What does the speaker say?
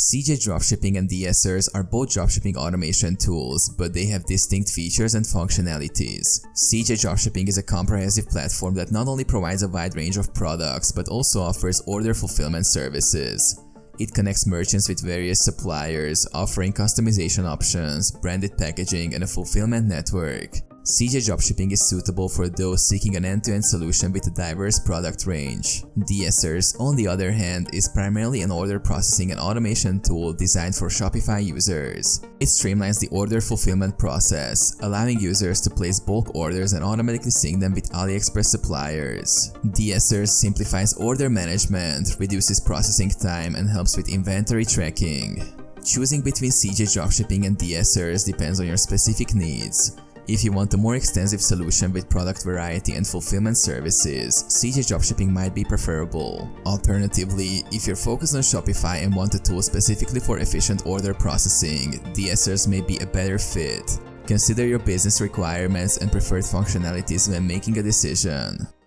CJ Dropshipping and DSers are both dropshipping automation tools, but they have distinct features and functionalities. CJ Dropshipping is a comprehensive platform that not only provides a wide range of products, but also offers order fulfillment services. It connects merchants with various suppliers, offering customization options, branded packaging, and a fulfillment network. CJ Dropshipping is suitable for those seeking an end-to-end solution with a diverse product range. DSers, on the other hand, is primarily an order processing and automation tool designed for Shopify users. It streamlines the order fulfillment process, allowing users to place bulk orders and automatically sync them with AliExpress suppliers. DSers simplifies order management, reduces processing time, and helps with inventory tracking. Choosing between CJ Dropshipping and DSers depends on your specific needs. If you want a more extensive solution with product variety and fulfillment services, CJ Dropshipping might be preferable. Alternatively, if you're focused on Shopify and want a tool specifically for efficient order processing, DSers may be a better fit. Consider your business requirements and preferred functionalities when making a decision.